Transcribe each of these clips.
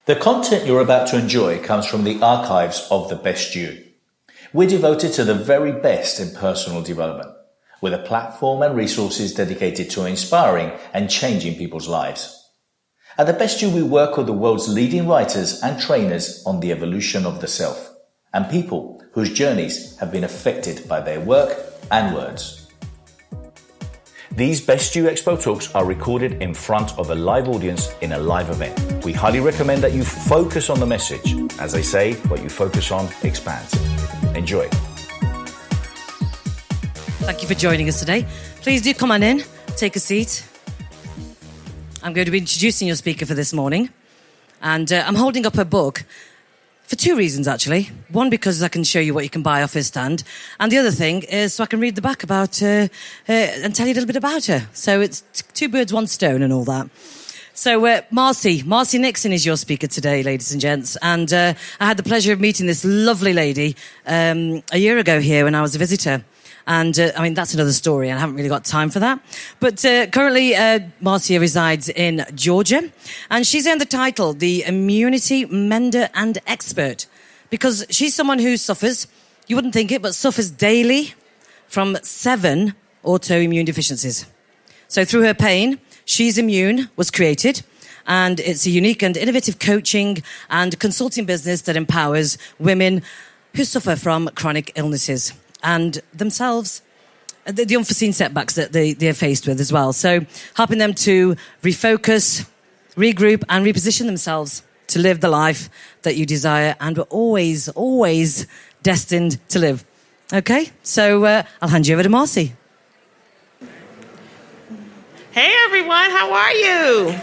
The content you're about to enjoy comes from the archives of The Best You. We're devoted to the very best in personal development, with a platform and resources dedicated to inspiring and changing people's lives. At The Best You, we work with the world's leading writers and trainers on the evolution of the self, and people whose journeys have been affected by their work and words. These Best You EXPO talks are recorded in front of a live audience in a live event. We highly recommend that you focus on the message. As they say, what you focus on expands. Enjoy. Thank you for joining us today. Please do come on in, take a seat. I'm going to be introducing your speaker for this morning. And I'm holding up her book for two reasons, actually. One, because I can show you what you can buy off his stand. And the other thing is so I can read the back about and tell you a little bit about her. So it's two birds, one stone and all that. So Marcella Nixon is your speaker today, ladies and gents. And I had the pleasure of meeting this lovely lady a year ago here when I was a visitor. And, that's another story, and I haven't really got time for that. But currently, Marcella resides in Georgia, and she's earned the title, the Immunity Mender and Expert, because she's someone who suffers, you wouldn't think it, but suffers daily from 7 autoimmune deficiencies. So through her pain, She's Immune was created, and it's a unique and innovative coaching and consulting business that empowers women who suffer from chronic illnesses and themselves, the unforeseen setbacks that they're faced with as well. So helping them to refocus, regroup and reposition themselves to live the life that you desire and were always, always destined to live. Okay, so I'll hand you over to Marcy. Hey everyone, how are you?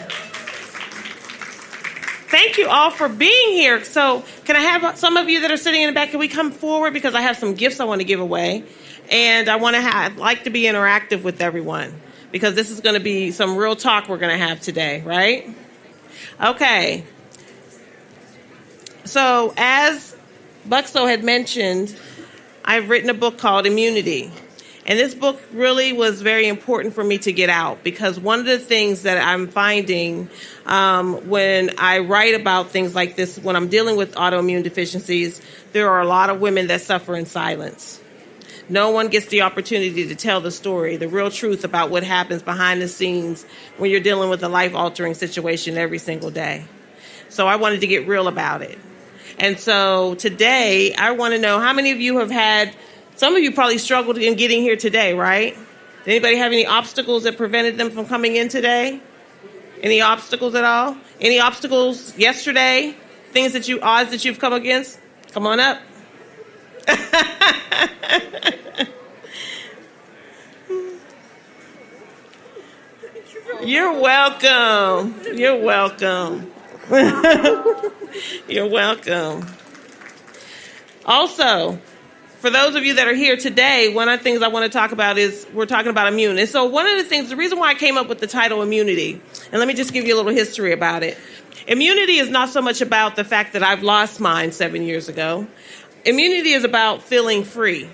Thank you all for being here. So can I have some of you that are sitting in the back, can we come forward? Because I have some gifts I want to give away. And I'd like to be interactive with everyone. Because this is going to be some real talk we're going to have today, right? Okay. So as Buxo had mentioned, I've written a book called Immunity. And this book really was very important for me to get out because one of the things that I'm finding when I write about things like this, when I'm dealing with autoimmune deficiencies, there are a lot of women that suffer in silence. No one gets the opportunity to tell the story, the real truth about what happens behind the scenes when you're dealing with a life-altering situation every single day. So I wanted to get real about it. And so today, I want to know how many of you have had. Some of you probably struggled in getting here today, right? Did anybody have any obstacles that prevented them from coming in today? Any obstacles at all? Any obstacles yesterday? Odds that you've come against? Come on up. You're welcome. You're welcome. You're welcome. Also, for those of you that are here today, one of the things I want to talk about is we're talking about immune. And so one of the things, the reason why I came up with the title Immunity, and let me just give you a little history about it. Immunity is not so much about the fact that I've lost mine 7 years ago. Immunity is about feeling free,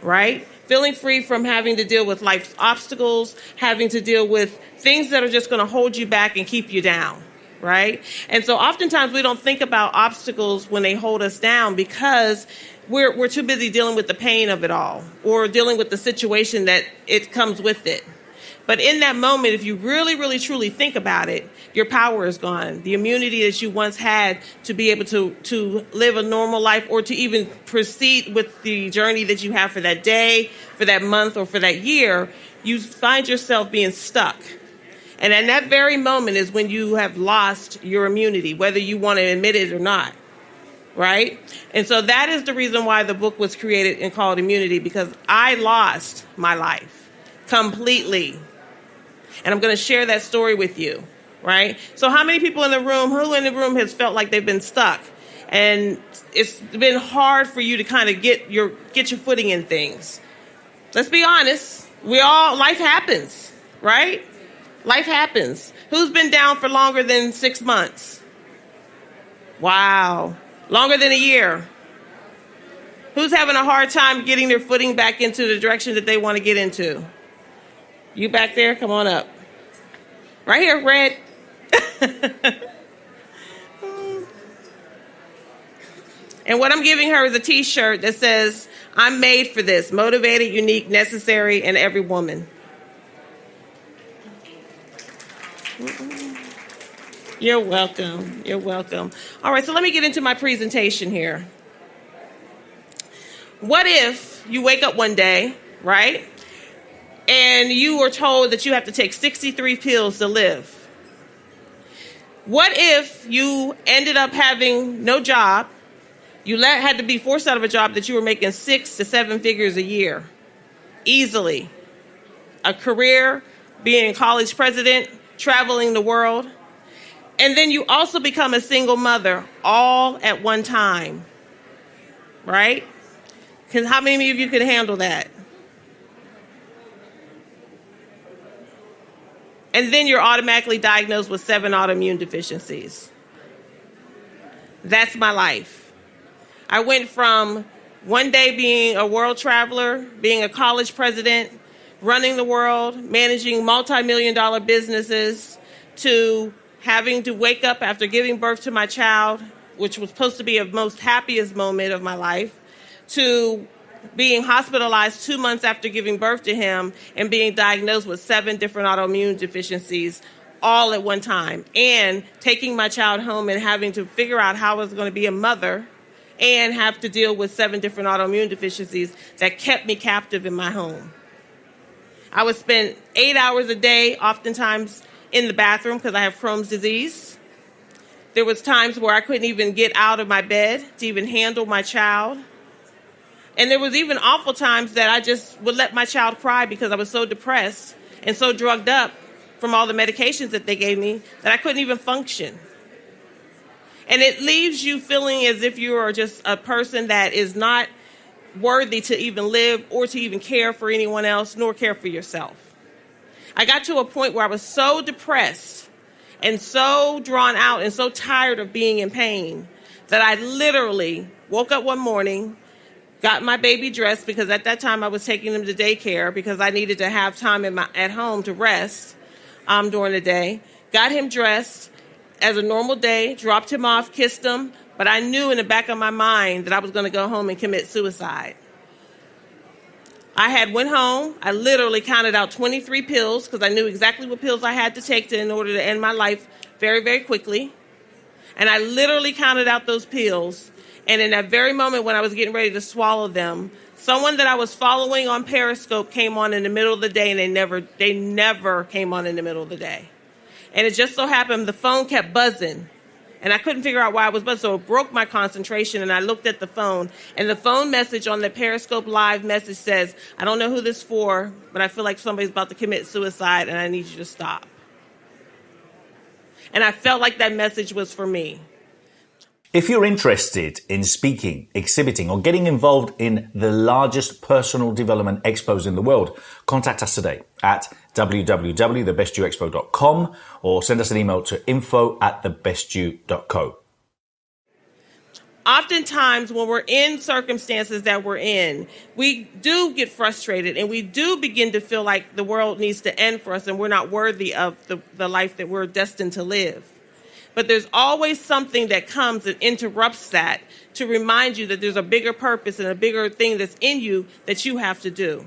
right? Feeling free from having to deal with life's obstacles, having to deal with things that are just going to hold you back and keep you down. Right? And so oftentimes we don't think about obstacles when they hold us down because we're too busy dealing with the pain of it all or dealing with the situation that it comes with it. But in that moment, if you really, really, truly think about it, your power is gone. The immunity that you once had to be able to live a normal life or to even proceed with the journey that you have for that day, for that month, or for that year, you find yourself being stuck. And at that very moment is when you have lost your immunity, whether you want to admit it or not, right? And so that is the reason why the book was created and called Immunity, because I lost my life completely. And I'm going to share that story with you, right? So how many people in the room, who in the room has felt like they've been stuck? And it's been hard for you to kind of get your footing in things. Let's be honest. Life happens, right? Life happens. Who's been down for longer than 6 months? Wow. Longer than a year. Who's having a hard time getting their footing back into the direction that they want to get into? You back there? Come on up. Right here, Red. And what I'm giving her is a t-shirt that says, I'm made for this, motivated, unique, necessary, and every woman. You're welcome. You're welcome. All right, so let me get into my presentation here. What if you wake up one day, right, and you were told that you have to take 63 pills to live? What if you ended up having no job? You had to be forced out of a job that you were making 6 to 7 figures a year, easily. A career, being college president, traveling the world. And then you also become a single mother all at one time, right? How many of you could handle that? And then you're automatically diagnosed with 7 autoimmune deficiencies. That's my life. I went from one day being a world traveler, being a college president, running the world, managing multi-million-dollar businesses, to having to wake up after giving birth to my child, which was supposed to be the most happiest moment of my life, to being hospitalized 2 months after giving birth to him and being diagnosed with 7 different autoimmune deficiencies all at one time, and taking my child home and having to figure out how I was going to be a mother and have to deal with 7 different autoimmune deficiencies that kept me captive in my home. I would spend 8 hours a day, oftentimes in the bathroom because I have Crohn's disease. There was times where I couldn't even get out of my bed to even handle my child. And there was even awful times that I just would let my child cry because I was so depressed and so drugged up from all the medications that they gave me that I couldn't even function. And it leaves you feeling as if you are just a person that is not worthy to even live or to even care for anyone else, nor care for yourself. I got to a point where I was so depressed and so drawn out and so tired of being in pain that I literally woke up one morning, got my baby dressed, because at that time I was taking him to daycare because I needed to have time at home to rest during the day, got him dressed as a normal day, dropped him off, kissed him, but I knew in the back of my mind that I was going to go home and commit suicide. I went home. I literally counted out 23 pills because I knew exactly what pills I had to take in order to end my life very, very quickly. And I literally counted out those pills. And in that very moment when I was getting ready to swallow them, someone that I was following on Periscope came on in the middle of the day, and they never came on in the middle of the day. And it just so happened the phone kept buzzing. And I couldn't figure out why it was buzzing, so it broke my concentration, and I looked at the phone. And the phone message on the Periscope Live message says, I don't know who this is for, but I feel like somebody's about to commit suicide, and I need you to stop. And I felt like that message was for me. If you're interested in speaking, exhibiting, or getting involved in the largest personal development expos in the world, contact us today at www.thebestyouexpo.com or send us an email to info@thebestyou.co. Oftentimes when we're in circumstances that we're in, we do get frustrated and we do begin to feel like the world needs to end for us and we're not worthy of the life that we're destined to live. But there's always something that comes and interrupts that to remind you that there's a bigger purpose and a bigger thing that's in you that you have to do.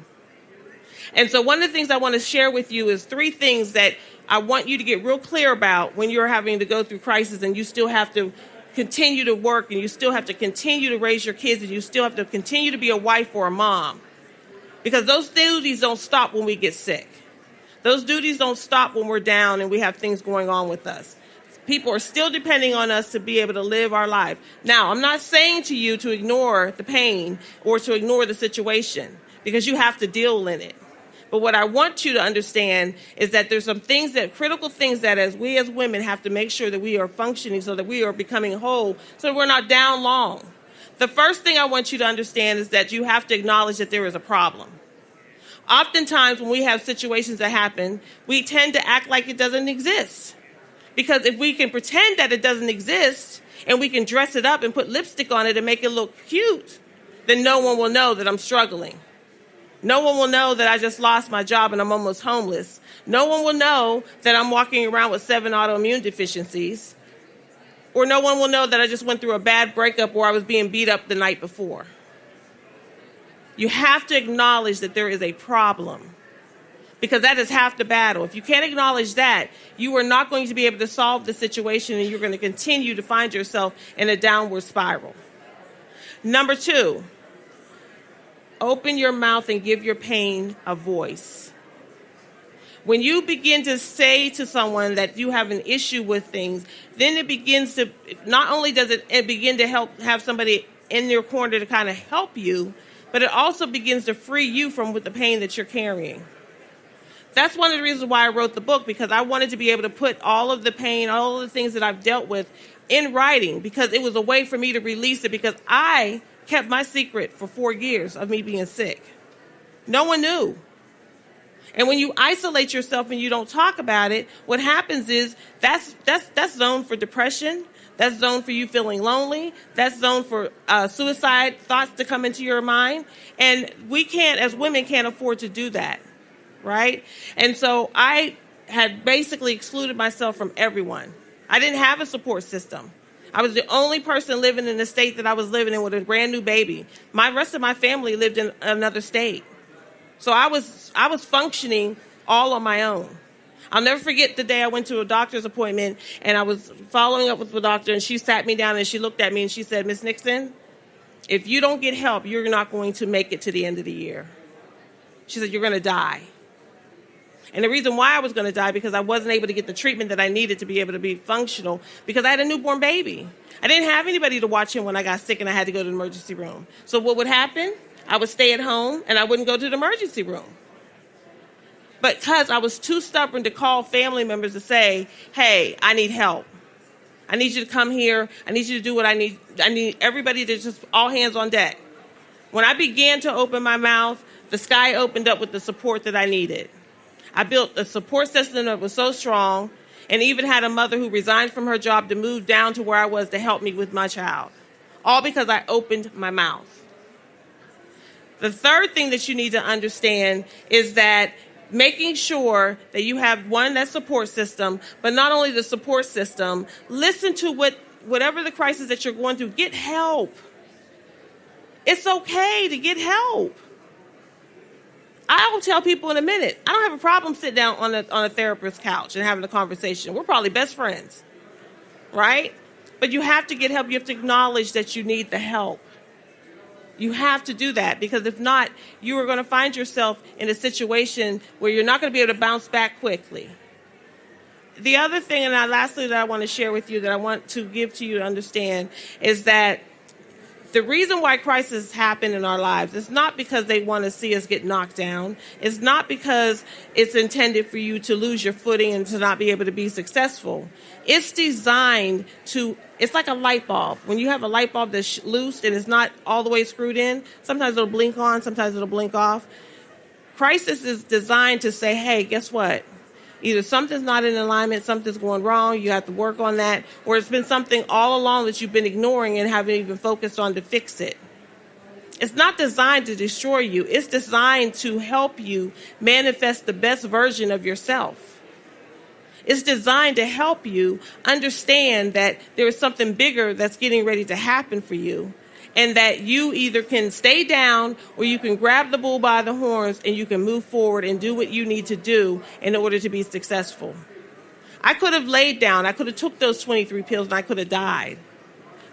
And so one of the things I want to share with you is 3 things that I want you to get real clear about when you're having to go through crisis and you still have to continue to work and you still have to continue to raise your kids and you still have to continue to be a wife or a mom. Because those duties don't stop when we get sick. Those duties don't stop when we're down and we have things going on with us. People are still depending on us to be able to live our life. Now, I'm not saying to you to ignore the pain or to ignore the situation because you have to deal in it. But what I want you to understand is that there's some things critical things that as women have to make sure that we are functioning so that we are becoming whole so that we're not down long. The first thing I want you to understand is that you have to acknowledge that there is a problem. Oftentimes when we have situations that happen, we tend to act like it doesn't exist. Because if we can pretend that it doesn't exist and we can dress it up and put lipstick on it and make it look cute, then no one will know that I'm struggling. No one will know that I just lost my job and I'm almost homeless. No one will know that I'm walking around with 7 autoimmune deficiencies. Or no one will know that I just went through a bad breakup or I was being beat up the night before. You have to acknowledge that there is a problem, because that is half the battle. If you can't acknowledge that, you are not going to be able to solve the situation, and you're going to continue to find yourself in a downward spiral. Number 2, open your mouth and give your pain a voice. When you begin to say to someone that you have an issue with things, then it begins to, not only does it begin to help have somebody in your corner to kind of help you, but it also begins to free you from the pain that you're carrying. That's one of the reasons why I wrote the book, because I wanted to be able to put all of the pain, all of the things that I've dealt with in writing, because it was a way for me to release it, because I kept my secret for 4 years of me being sick. No one knew. And when you isolate yourself and you don't talk about it, what happens is that's zone for depression. That's zone for you feeling lonely. That's zone for suicide thoughts to come into your mind. And we can't, as women, can't afford to do that, right? And so I had basically excluded myself from everyone. I didn't have a support system. I was the only person living in the state that I was living in with a brand new baby. My rest of my family lived in another state. So I was functioning all on my own. I'll never forget the day I went to a doctor's appointment, and I was following up with the doctor, and she sat me down and she looked at me and she said, "Miss Nixon, if you don't get help, you're not going to make it to the end of the year." She said, "You're going to die." And the reason why I was going to die, because I wasn't able to get the treatment that I needed to be able to be functional, because I had a newborn baby. I didn't have anybody to watch him when I got sick and I had to go to the emergency room. So what would happen? I would stay at home and I wouldn't go to the emergency room. But because I was too stubborn to call family members to say, "Hey, I need help. I need you to come here. I need you to do what I need. I need everybody to just all hands on deck." When I began to open my mouth, the sky opened up with the support that I needed. I built a support system that was so strong, and even had a mother who resigned from her job to move down to where I was to help me with my child. All because I opened my mouth. The third thing that you need to understand is that making sure that you have, one, that support system, but not only the support system, listen to whatever the crisis that you're going through, get help. It's okay to get help. I will tell people in a minute, I don't have a problem sitting down on a therapist's couch and having a conversation. We're probably best friends, right? But you have to get help. You have to acknowledge that you need the help. You have to do that, because if not, you are going to find yourself in a situation where you're not going to be able to bounce back quickly. The other thing, and lastly, that I want to share with you, that I want to give to you to understand, is that the reason why crises happen in our lives is not because they want to see us get knocked down. It's not because it's intended for you to lose your footing and to not be able to be successful. It's designed to, it's like a light bulb. When you have a light bulb that's loose and it's not all the way screwed in, sometimes it'll blink on, sometimes it'll blink off. Crisis is designed to say, hey, guess what? Either something's not in alignment, something's going wrong, you have to work on that, or it's been something all along that you've been ignoring and haven't even focused on to fix it. It's not designed to destroy you. It's designed to help you manifest the best version of yourself. It's designed to help you understand that there is something bigger that's getting ready to happen for you, and that you either can stay down or you can grab the bull by the horns and you can move forward and do what you need to do in order to be successful. I could have laid down. I could have took those 23 pills and I could have died.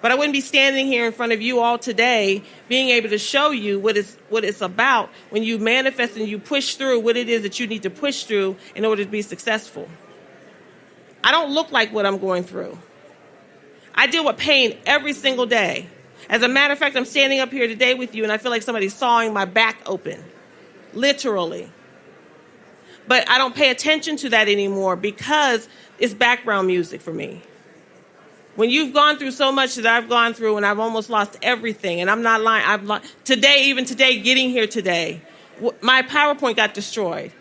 But I wouldn't be standing here in front of you all today being able to show you what it's about when you manifest and you push through what it is that you need to push through in order to be successful. I don't look like what I'm going through. I deal with pain every single day. As a matter of fact, I'm standing up here today with you and I feel like somebody's sawing my back open, literally. But I don't pay attention to that anymore because it's background music for me. When you've gone through so much that I've gone through and I've almost lost everything, and I'm not lying, even today, getting here today, my PowerPoint got destroyed.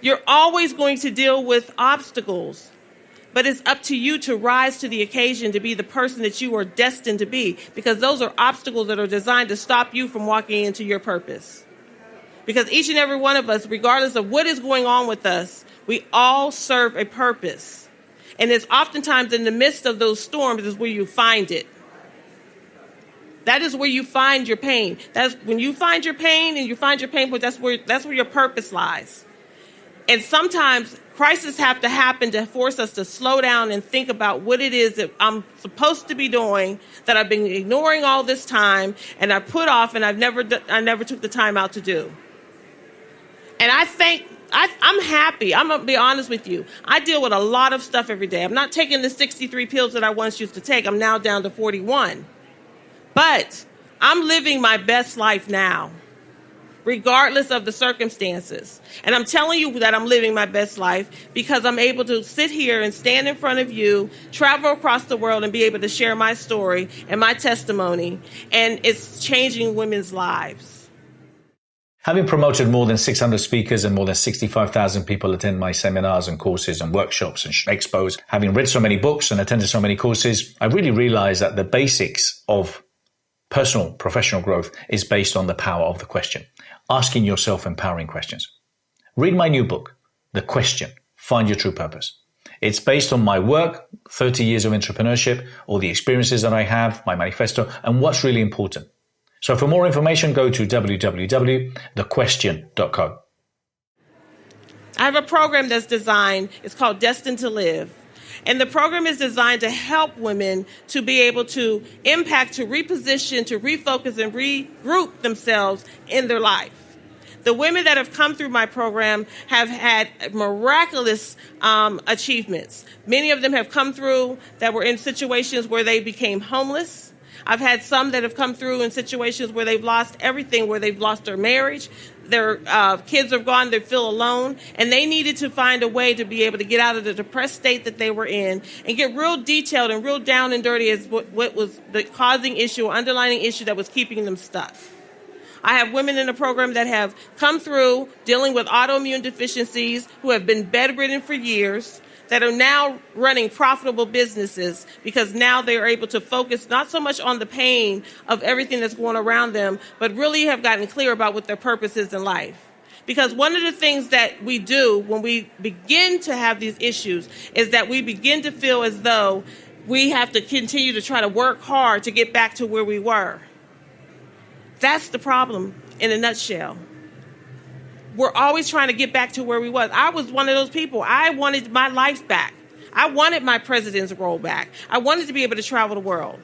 You're always going to deal with obstacles. But it's up to you to rise to the occasion, to be the person that you are destined to be, because those are obstacles that are designed to stop you from walking into your purpose. Because each and every one of us, regardless of what is going on with us, we all serve a purpose. And it's oftentimes in the midst of those storms is where you find it. That is where you find your pain. That's when you find your pain and you find your pain point, that's where your purpose lies. And sometimes crises have to happen to force us to slow down and think about what it is that I'm supposed to be doing that I've been ignoring all this time and I put off and I never took the time out to do. And I'm happy. I'm going to be honest with you. I deal with a lot of stuff every day. I'm not taking the 63 pills that I once used to take. I'm now down to 41. But I'm living my best life now, regardless of the circumstances. And I'm telling you that I'm living my best life because I'm able to sit here and stand in front of you, travel across the world, and be able to share my story and my testimony. And it's changing women's lives. Having promoted more than 600 speakers and more than 65,000 people attend my seminars and courses and workshops and expos, having read so many books and attended so many courses, I really realized that the basics of personal, professional growth is based on the power of the question. Asking yourself empowering questions. Read my new book, The Question, Find Your True Purpose. It's based on my work, 30 years of entrepreneurship, all the experiences that I have, my manifesto, and what's really important. So for more information, go to www.thequestion.co. I have a program that's designed, it's called Destined to Live. And the program is designed to help women to be able to impact, to reposition, to refocus, and regroup themselves in their life. The women that have come through my program have had miraculous achievements. Many of them have come through that were in situations where they became homeless. I've had some that have come through in situations where they've lost everything, where they've lost their marriage, their kids are gone, they feel alone, and they needed to find a way to be able to get out of the depressed state that they were in and get real detailed and real down and dirty as what was the causing issue or underlying issue that was keeping them stuck. I have women in the program that have come through dealing with autoimmune deficiencies who have been bedridden for years, that are now running profitable businesses because now they are able to focus not so much on the pain of everything that's going around them, but really have gotten clear about what their purpose is in life. Because one of the things that we do when we begin to have these issues is that we begin to feel as though we have to continue to try to work hard to get back to where we were. That's the problem in a nutshell. We're always trying to get back to where we was. I was one of those people. I wanted my life back. I wanted my president's role back. I wanted to be able to travel the world.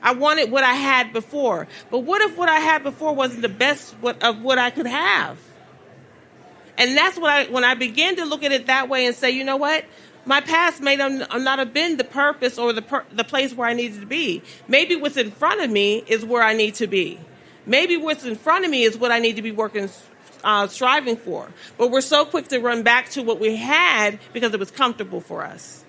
I wanted what I had before. But what if what I had before wasn't the best of what I could have? And that's when I began to look at it that way and say, you know what? My past may not have been the purpose or the place where I needed to be. Maybe what's in front of me is where I need to be. Maybe what's in front of me is what I need to be striving for. But we're so quick to run back to what we had because it was comfortable for us.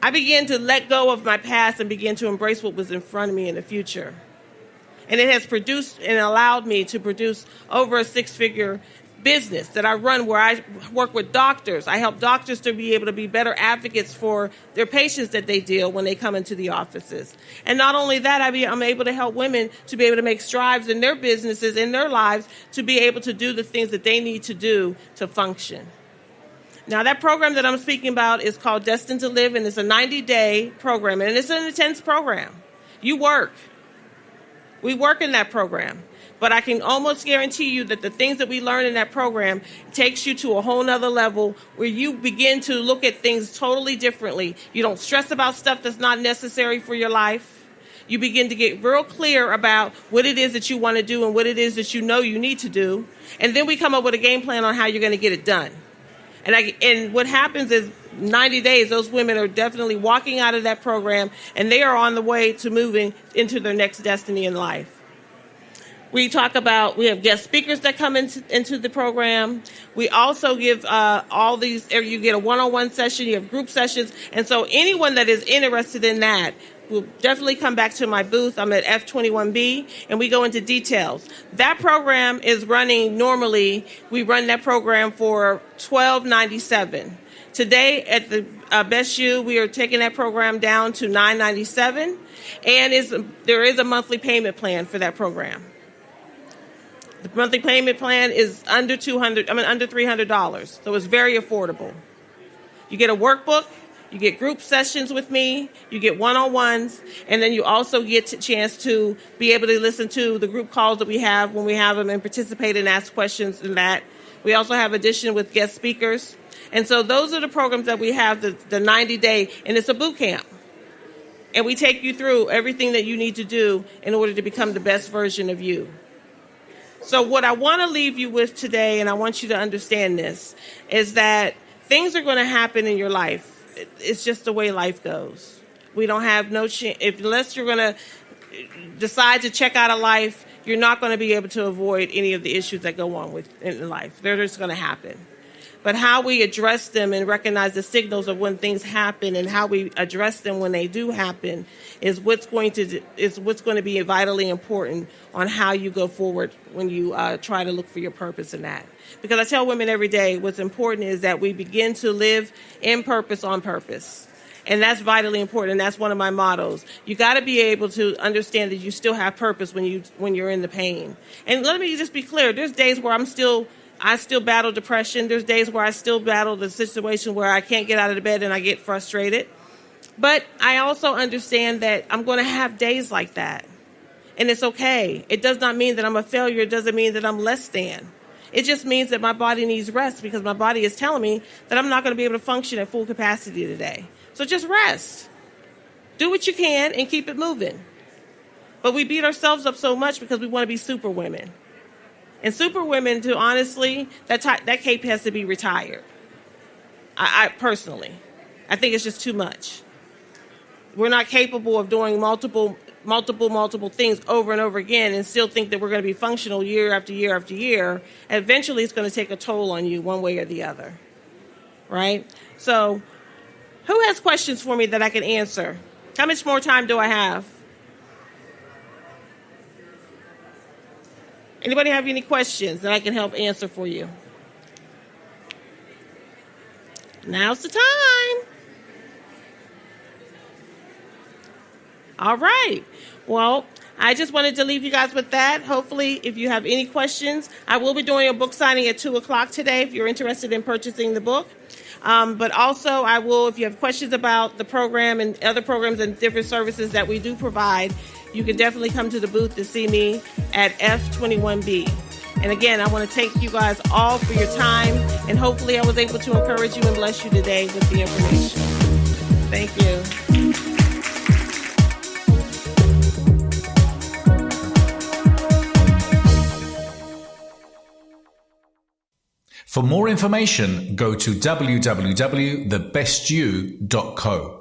I began to let go of my past and begin to embrace what was in front of me in the future. And it has produced and allowed me to produce over a six-figure business that I run where I work with doctors. I help doctors to be able to be better advocates for their patients that they deal when they come into the offices. And not only that, I'm able to help women to be able to make strides in their businesses, in their lives, to be able to do the things that they need to do to function. Now, that program that I'm speaking about is called Destined to Live, and it's a 90-day program, and it's an intense program. You work. We work in that program. But I can almost guarantee you that the things that we learn in that program takes you to a whole nother level where you begin to look at things totally differently. You don't stress about stuff that's not necessary for your life. You begin to get real clear about what it is that you want to do and what it is that you know you need to do. And then we come up with a game plan on how you're going to get it done. And what happens is 90 days, those women are definitely walking out of that program and they are on the way to moving into their next destiny in life. We have guest speakers that come into the program. We also give you get a one-on-one session, you have group sessions. And so anyone that is interested in that will definitely come back to my booth. I'm at F21B, and we go into details. That program is running normally. We run that program for $12.97. Today at the Best You, we are taking that program down to $9.97, and there is a monthly payment plan for that program. The monthly payment plan is under $300, so it's very affordable. You get a workbook You get group sessions with me, you get one-on-ones, and then you also get a chance to be able to listen to the group calls that we have when we have them and participate and ask questions in that. We also have addition with guest speakers. And so those are the programs that we have, the 90-day, and it's a boot camp. And we take you through everything that you need to do in order to become the best version of you. So what I want to leave you with today, and I want you to understand this, is that things are going to happen in your life. It's just the way life goes. We don't have no chance. Unless you're going to decide to check out of life, you're not going to be able to avoid any of the issues that go on in life. They're just going to happen. But how we address them and recognize the signals of when things happen and how we address them when they do happen is what's going to be vitally important on how you go forward when you try to look for your purpose in that. Because I tell women every day, what's important is that we begin to live in purpose on purpose. And that's vitally important, and that's one of my mottos. You got to be able to understand that you still have purpose when you're in the pain. And let me just be clear, there's days where I still battle depression. There's days where I still battle the situation where I can't get out of the bed and I get frustrated. But I also understand that I'm going to have days like that. And it's okay. It does not mean that I'm a failure. It doesn't mean that I'm less than. It just means that my body needs rest because my body is telling me that I'm not going to be able to function at full capacity today. So just rest. Do what you can and keep it moving. But we beat ourselves up so much because we want to be super women. And super women, to honestly, that cape has to be retired. I personally, I think it's just too much. We're not capable of doing multiple things over and over again and still think that we're going to be functional year after year after year. And eventually, it's going to take a toll on you one way or the other, right? So, who has questions for me that I can answer? How much more time do I have? Anybody have any questions that I can help answer for you? Now's the time. All right. Well, I just wanted to leave you guys with that. Hopefully, if you have any questions, I will be doing a book signing at 2 o'clock today if you're interested in purchasing the book. But also, I will, if you have questions about the program and other programs and different services that we do provide, you can definitely come to the booth to see me at F21B. And again, I want to thank you guys all for your time, and hopefully I was able to encourage you and bless you today with the information. Thank you. For more information, go to www.thebestyou.co.